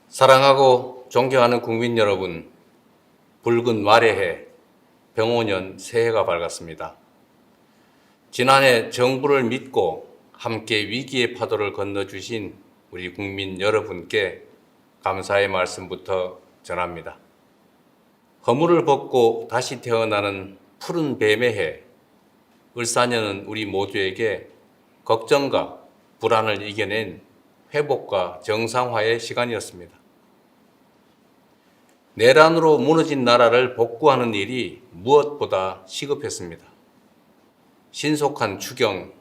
사랑하고 존경하는 국민 여러분, 붉은 말의 해, 병오년 새해가 밝았습니다. 지난해 정부를 믿고 함께 위기의 파도를 건너주신 우리 국민 여러분께 감사의 말씀부터 전합니다. 허물을 벗고 다시 태어나는 푸른 뱀의 해, 을사년은 우리 모두에게 걱정과 불안을 이겨낸 회복과 정상화의 시간이었습니다. 내란으로 무너진 나라를 복구하는 일이 무엇보다 시급했습니다. 신속한 추경,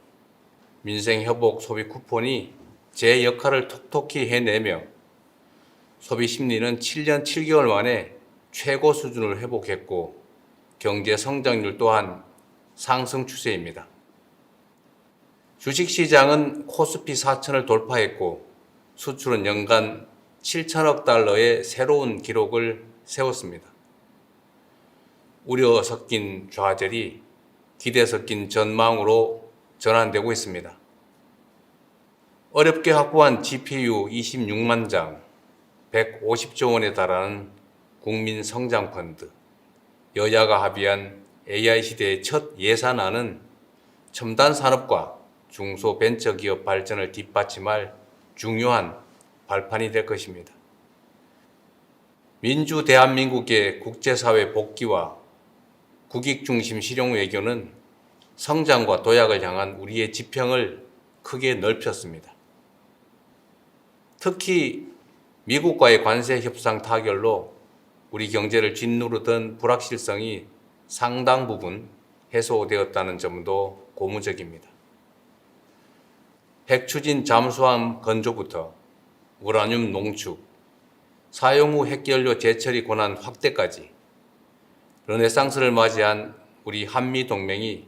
민생회복 소비 쿠폰이 제 역할을 톡톡히 해내며 소비 심리는 7년 7개월 만에 최고 수준을 회복했고 경제 성장률 또한 상승 추세입니다. 주식시장은 코스피 4천을 돌파했고 수출은 연간 7천억 달러의 새로운 기록을 세웠습니다. 우려 섞인 좌절이 기대 섞인 전망으로 전환되고 있습니다. 어렵게 확보한 GPU 26만 장, 150조 원에 달하는 국민성장펀드, 여야가 합의한 AI 시대의 첫 예산안은 첨단 산업과 중소벤처기업 발전을 뒷받침할 중요한 발판이 될 것입니다. 민주 대한민국의 국제사회 복귀와 국익중심 실용 외교는 성장과 도약을 향한 우리의 지평을 크게 넓혔습니다. 특히 미국과의 관세 협상 타결로 우리 경제를 짓누르던 불확실성이 상당 부분 해소되었다는 점도 고무적입니다. 핵추진 잠수함 건조부터 우라늄 농축, 사용 후 핵연료 재처리 권한 확대까지 르네상스를 맞이한 우리 한미 동맹이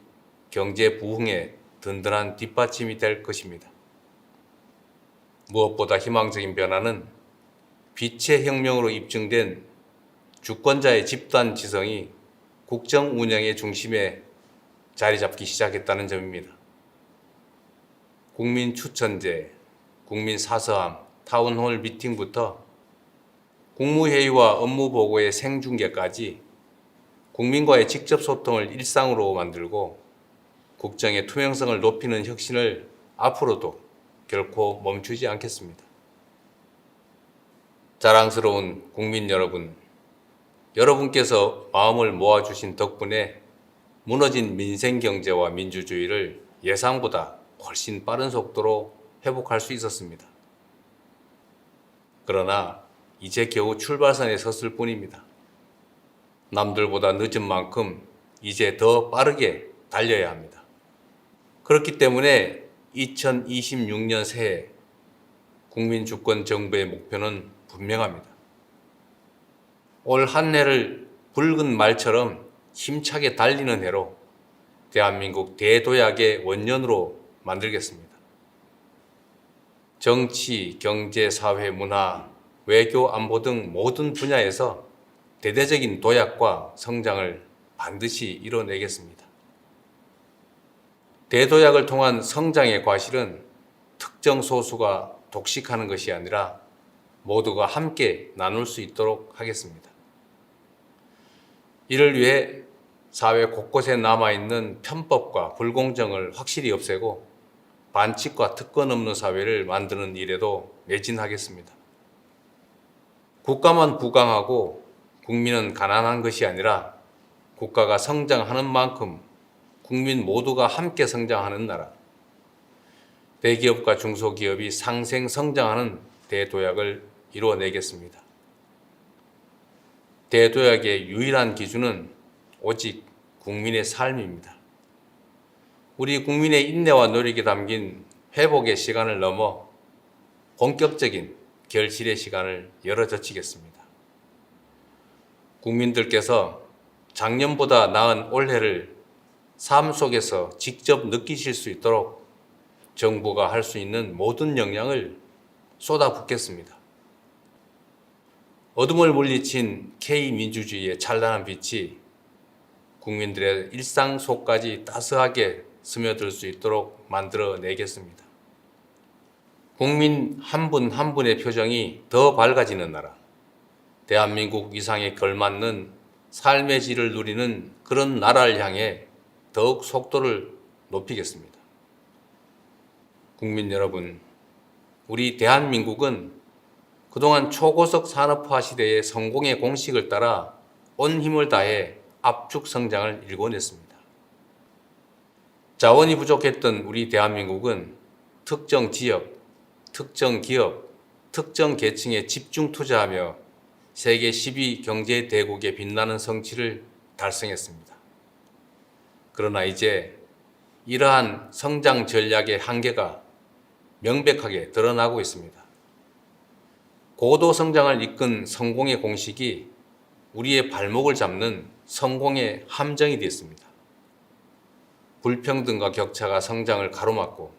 경제 부흥에 든든한 뒷받침이 될 것입니다. 무엇보다 희망적인 변화는 빛의 혁명으로 입증된 주권자의 집단 지성이 국정 운영의 중심에 자리 잡기 시작했다는 점입니다. 국민 추천제, 국민 사서함, 타운홀 미팅부터 국무회의와 업무보고의 생중계까지 국민과의 직접 소통을 일상으로 만들고 국정의 투명성을 높이는 혁신을 앞으로도 결코 멈추지 않겠습니다. 자랑스러운 국민 여러분, 여러분께서 마음을 모아주신 덕분에 무너진 민생경제와 민주주의를 예상보다 훨씬 빠른 속도로 회복할 수 있었습니다. 그러나 이제 겨우 출발선에 섰을 뿐입니다. 남들보다 늦은 만큼 이제 더 빠르게 달려야 합니다. 그렇기 때문에 2026년 새해 국민주권 정부의 목표는 분명합니다. 올 한 해를 붉은 말처럼 힘차게 달리는 해로 대한민국 대도약의 원년으로 만들겠습니다. 정치, 경제, 사회, 문화, 외교, 안보 등 모든 분야에서 대대적인 도약과 성장을 반드시 이뤄내겠습니다. 대도약을 통한 성장의 과실은 특정 소수가 독식하는 것이 아니라 모두가 함께 나눌 수 있도록 하겠습니다. 이를 위해 사회 곳곳에 남아있는 편법과 불공정을 확실히 없애고 반칙과 특권 없는 사회를 만드는 일에도 매진하겠습니다. 국가만 부강하고 국민은 가난한 것이 아니라 국가가 성장하는 만큼 국민 모두가 함께 성장하는 나라, 대기업과 중소기업이 상생 성장하는 대도약을 이루어내겠습니다. 대도약의 유일한 기준은 오직 국민의 삶입니다. 우리 국민의 인내와 노력이 담긴 회복의 시간을 넘어 본격적인 결실의 시간을 열어젖히겠습니다. 국민들께서 작년보다 나은 올해를 삶 속에서 직접 느끼실 수 있도록 정부가 할 수 있는 모든 역량을 쏟아붓겠습니다. 어둠을 물리친 K민주주의의 찬란한 빛이 국민들의 일상 속까지 따스하게 스며들 수 있도록 만들어내겠습니다. 국민 한 분 한 분의 표정이 더 밝아지는 나라, 대한민국 위상에 걸맞는 삶의 질을 누리는 그런 나라를 향해 더욱 속도를 높이겠습니다. 국민 여러분, 우리 대한민국은 그동안 초고속 산업화 시대의 성공의 공식을 따라 온 힘을 다해 압축 성장을 일궈냈습니다. 자원이 부족했던 우리 대한민국은 특정 지역, 특정 기업, 특정 계층에 집중 투자하며 세계 10위 경제 대국의 빛나는 성취를 달성했습니다. 그러나 이제 이러한 성장 전략의 한계가 명백하게 드러나고 있습니다. 고도 성장을 이끈 성공의 공식이 우리의 발목을 잡는 성공의 함정이 되었습니다. 불평등과 격차가 성장을 가로막고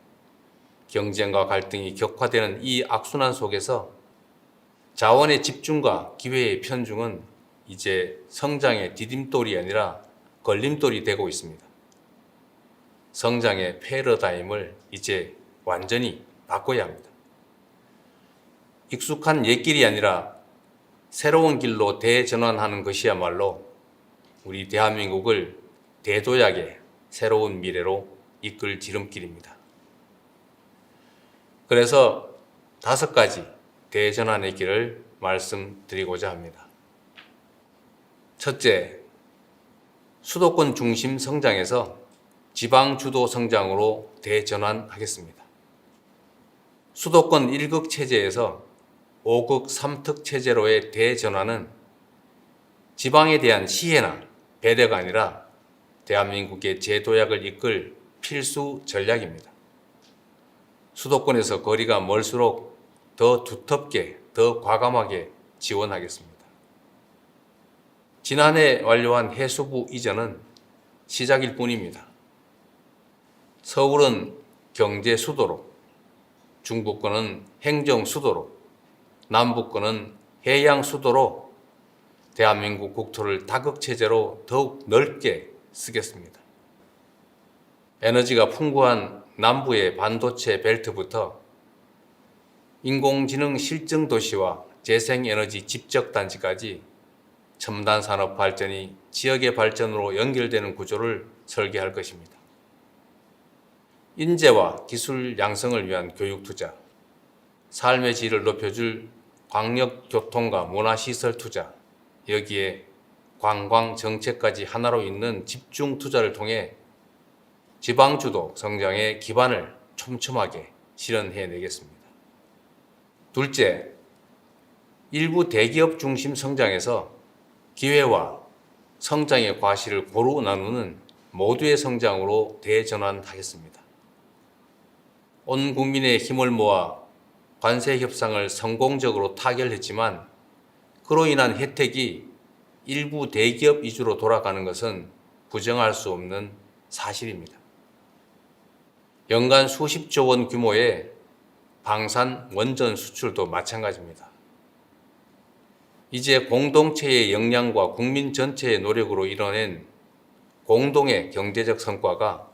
경쟁과 갈등이 격화되는 이 악순환 속에서 자원의 집중과 기회의 편중은 이제 성장의 디딤돌이 아니라 걸림돌이 되고 있습니다. 성장의 패러다임을 이제 완전히 바꿔야 합니다. 익숙한 옛길이 아니라 새로운 길로 대전환하는 것이야말로 우리 대한민국을 대도약의 새로운 미래로 이끌 지름길입니다. 그래서 5가지 대전환의 길을 말씀드리고자 합니다. 첫째, 수도권 중심 성장에서 지방 주도 성장으로 대전환하겠습니다. 수도권 1극 체제에서 5극 3특 체제로의 대전환은 지방에 대한 시혜나 배려가 아니라 대한민국의 재도약을 이끌 필수 전략입니다. 수도권에서 거리가 멀수록 더 두텁게, 더 과감하게 지원하겠습니다. 지난해 완료한 해수부 이전은 시작일 뿐입니다. 서울은 경제 수도로, 중부권은 행정 수도로, 남부권은 해양 수도로 대한민국 국토를 다극체제로 더욱 넓게 쓰겠습니다. 에너지가 풍부한 남부의 반도체 벨트부터 인공지능 실증 도시와 재생에너지 집적단지까지 첨단 산업 발전이 지역의 발전으로 연결되는 구조를 설계할 것입니다. 인재와 기술 양성을 위한 교육 투자, 삶의 질을 높여줄 광역교통과 문화시설 투자, 여기에 관광 정책까지 하나로 잇는 집중 투자를 통해 지방주도 성장의 기반을 촘촘하게 실현해내겠습니다. 둘째, 일부 대기업 중심 성장에서 기회와 성장의 과실을 고루 나누는 모두의 성장으로 대전환하겠습니다. 온 국민의 힘을 모아 관세 협상을 성공적으로 타결했지만 그로 인한 혜택이 일부 대기업 위주로 돌아가는 것은 부정할 수 없는 사실입니다. 연간 수십조 원 규모의 방산 원전 수출도 마찬가지입니다. 이제 공동체의 역량과 국민 전체의 노력으로 이뤄낸 공동의 경제적 성과가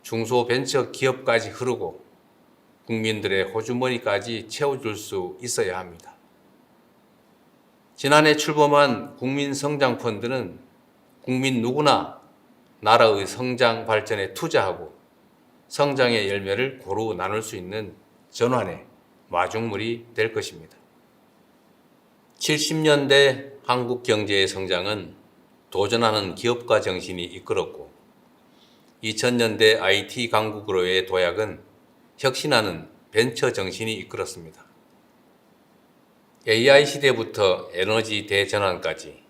중소벤처 기업까지 흐르고 국민들의 호주머니까지 채워줄 수 있어야 합니다. 지난해 출범한 국민성장펀드는 국민 누구나 나라의 성장 발전에 투자하고 성장의 열매를 고루 나눌 수 있는 전환의 마중물이 될 것입니다. 70년대 한국 경제의 성장은 도전하는 기업가 정신이 이끌었고 2000년대 IT 강국으로의 도약은 혁신하는 벤처 정신이 이끌었습니다. AI 시대부터 에너지 대전환까지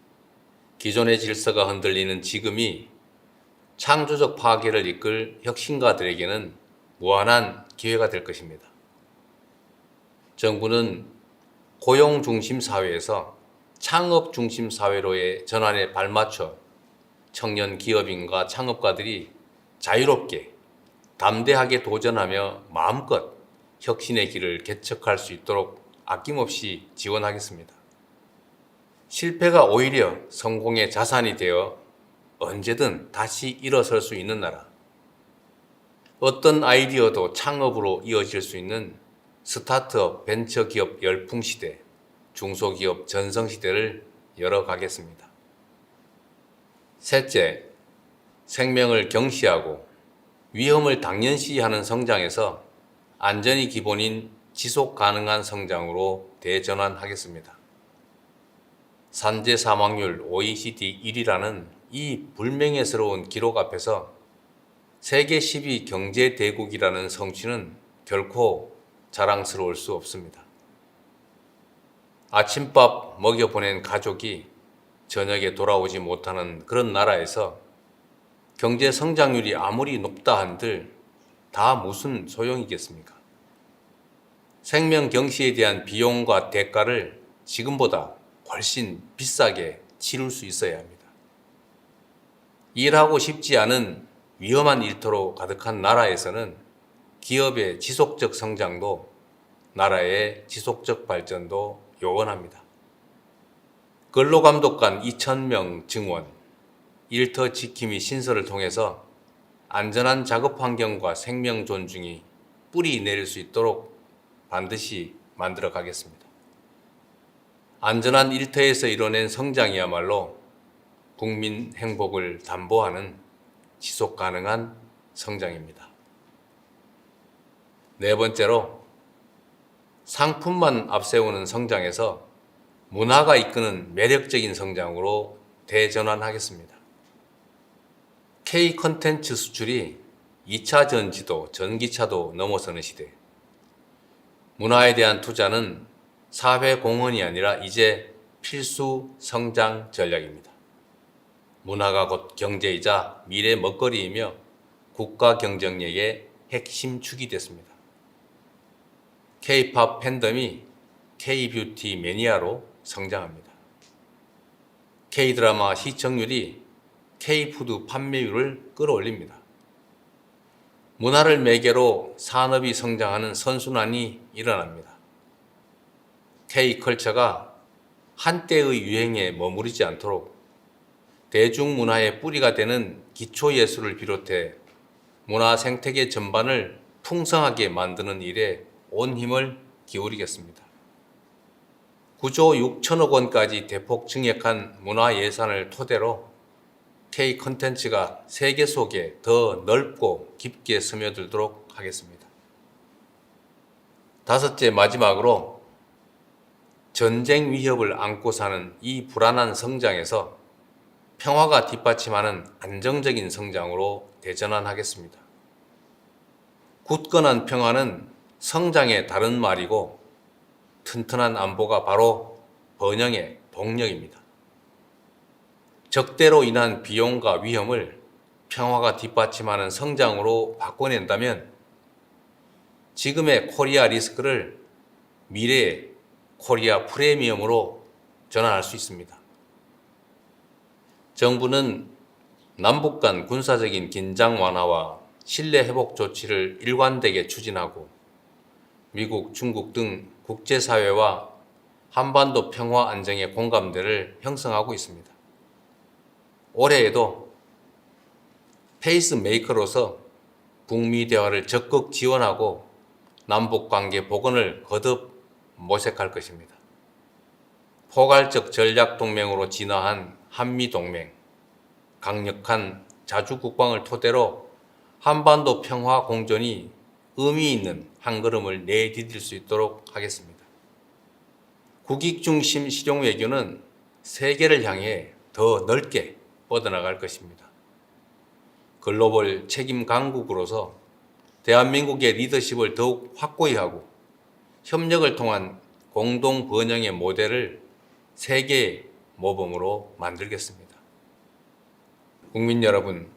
기존의 질서가 흔들리는 지금이 창조적 파괴를 이끌 혁신가들에게는 무한한 기회가 될 것입니다. 정부는 고용 중심 사회에서 창업 중심 사회로의 전환에 발맞춰 청년 기업인과 창업가들이 자유롭게 담대하게 도전하며 마음껏 혁신의 길을 개척할 수 있도록 아낌없이 지원하겠습니다. 실패가 오히려 성공의 자산이 되어 언제든 다시 일어설 수 있는 나라, 어떤 아이디어도 창업으로 이어질 수 있는 스타트업 벤처기업 열풍시대, 중소기업 전성시대를 열어가겠습니다. 셋째, 생명을 경시하고 위험을 당연시하는 성장에서 안전이 기본인 지속 가능한 성장으로 대전환하겠습니다. 산재 사망률 OECD 1위라는 이 불명예스러운 기록 앞에서 세계 10위 경제 대국이라는 성취는 결코 자랑스러울 수 없습니다. 아침밥 먹여보낸 가족이 저녁에 돌아오지 못하는 그런 나라에서 경제 성장률이 아무리 높다 한들 다 무슨 소용이겠습니까? 생명 경시에 대한 비용과 대가를 지금보다 훨씬 비싸게 치를 수 있어야 합니다. 일하고 싶지 않은 위험한 일터로 가득한 나라에서는 기업의 지속적 성장도 나라의 지속적 발전도 요원합니다. 근로감독관 2,000명 증원, 일터 지킴이 신설을 통해서 안전한 작업 환경과 생명 존중이 뿌리 내릴 수 있도록 반드시 만들어 가겠습니다. 안전한 일터에서 이뤄낸 성장이야말로 국민 행복을 담보하는 지속 가능한 성장입니다. 네 번째로, 상품만 앞세우는 성장에서 문화가 이끄는 매력적인 성장으로 대전환하겠습니다. K 콘텐츠 수출이 2차 전지도, 전기차도 넘어서는 시대. 문화에 대한 투자는 사회 공헌이 아니라 이제 필수 성장 전략입니다. 문화가 곧 경제이자 미래 먹거리이며 국가 경쟁력의 핵심 축이 됐습니다. K-팝 팬덤이 K-뷰티 매니아로 성장합니다. K-드라마 시청률이 K-푸드 판매율을 끌어올립니다. 문화를 매개로 산업이 성장하는 선순환이 일어납니다. K-컬처가 한때의 유행에 머무르지 않도록 대중문화의 뿌리가 되는 기초예술을 비롯해 문화 생태계 전반을 풍성하게 만드는 일에 온 힘을 기울이겠습니다. 9조 6천억 원까지 대폭 증액한 문화 예산을 토대로 K 콘텐츠가 세계 속에 더 넓고 깊게 스며들도록 하겠습니다. 다섯째, 마지막으로 전쟁 위협을 안고 사는 이 불안한 성장에서 평화가 뒷받침하는 안정적인 성장으로 대전환하겠습니다. 굳건한 평화는 성장의 다른 말이고 튼튼한 안보가 바로 번영의 동력입니다. 적대로 인한 비용과 위험을 평화가 뒷받침하는 성장으로 바꿔낸다면 지금의 코리아 리스크를 미래의 코리아 프리미엄으로 전환할 수 있습니다. 정부는 남북 간 군사적인 긴장 완화와 신뢰 회복 조치를 일관되게 추진하고 미국, 중국 등 국제사회와 한반도 평화 안정의 공감대를 형성하고 있습니다. 올해에도 페이스메이커로서 북미 대화를 적극 지원하고 남북관계 복원을 거듭 모색할 것입니다. 포괄적 전략동맹으로 진화한 한미동맹, 강력한 자주국방을 토대로 한반도 평화 공존이 의미 있는 한 걸음을 내디딜 수 있도록 하겠습니다. 국익 중심 실용 외교는 세계를 향해 더 넓게 뻗어나갈 것입니다. 글로벌 책임 강국으로서 대한민국의 리더십을 더욱 확고히 하고 협력을 통한 공동 번영의 모델을 세계의 모범으로 만들겠습니다. 국민 여러분,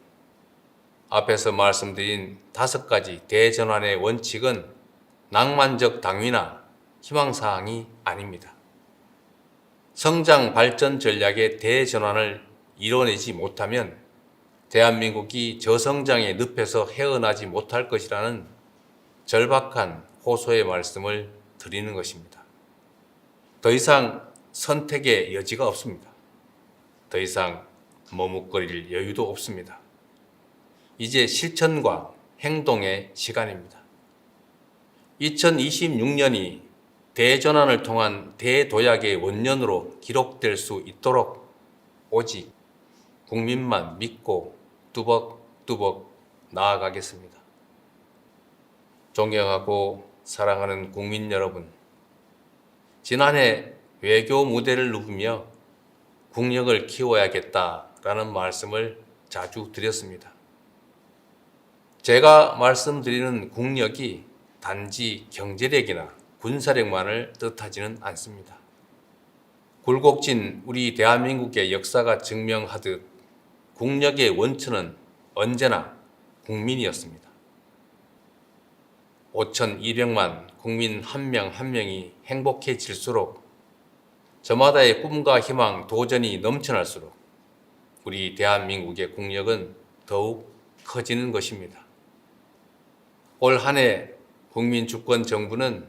앞에서 말씀드린 5가지 대전환의 원칙은 낭만적 당위나 희망사항이 아닙니다. 성장 발전 전략의 대전환을 이뤄내지 못하면 대한민국이 저성장의 늪에서 헤어나지 못할 것이라는 절박한 호소의 말씀을 드리는 것입니다. 더 이상 선택의 여지가 없습니다. 더 이상 머뭇거릴 여유도 없습니다. 이제 실천과 행동의 시간입니다. 2026년이 대전환을 통한 대도약의 원년으로 기록될 수 있도록 오직 국민만 믿고 뚜벅뚜벅 나아가겠습니다. 존경하고 사랑하는 국민 여러분, 지난해 외교 무대를 누비며 국력을 키워야겠다라는 말씀을 자주 드렸습니다. 제가 말씀드리는 국력이 단지 경제력이나 군사력만을 뜻하지는 않습니다. 굴곡진 우리 대한민국의 역사가 증명하듯 국력의 원천은 언제나 국민이었습니다. 5,200만 국민 한 명 한 명이 행복해질수록 저마다의 꿈과 희망, 도전이 넘쳐날수록 우리 대한민국의 국력은 더욱 커지는 것입니다. 올 한 해 국민주권정부는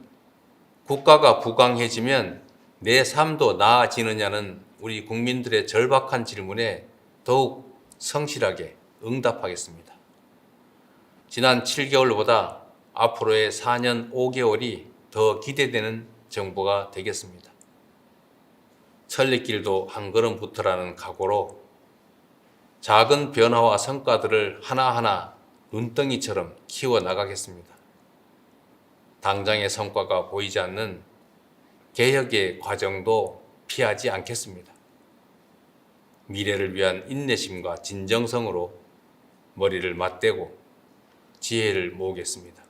국가가 부강해지면 내 삶도 나아지느냐는 우리 국민들의 절박한 질문에 더욱 성실하게 응답하겠습니다. 지난 7개월보다 앞으로의 4년 5개월이 더 기대되는 정부가 되겠습니다. 천리길도 한 걸음부터라는 각오로 작은 변화와 성과들을 하나하나 눈덩이처럼 키워나가겠습니다. 당장의 성과가 보이지 않는 개혁의 과정도 피하지 않겠습니다. 미래를 위한 인내심과 진정성으로 머리를 맞대고 지혜를 모으겠습니다.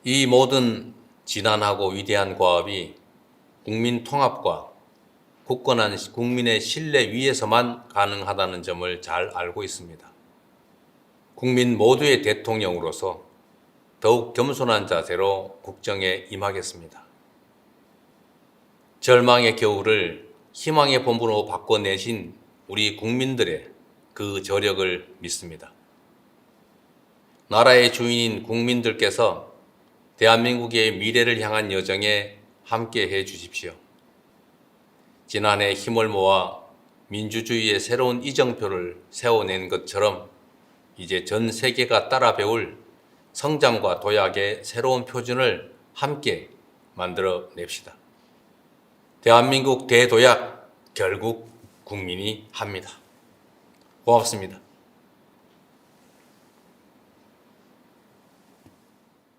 이 모든 진한하고 위대한 과업이 국민 통합과 굳건한 국민의 신뢰 위에서만 가능하다는 점을 잘 알고 있습니다. 국민 모두의 대통령으로서 더욱 겸손한 자세로 국정에 임하겠습니다. 절망의 겨울을 희망의 봄으로 바꿔내신 우리 국민들의 그 저력을 믿습니다. 나라의 주인인 국민들께서 대한민국의 미래를 향한 여정에 함께 해 주십시오. 지난해 힘을 모아 민주주의의 새로운 이정표를 세워낸 것처럼 이제 전 세계가 따라 배울 성장과 도약의 새로운 표준을 함께 만들어 냅시다. 대한민국 대도약 결국 국민이 합니다. 고맙습니다.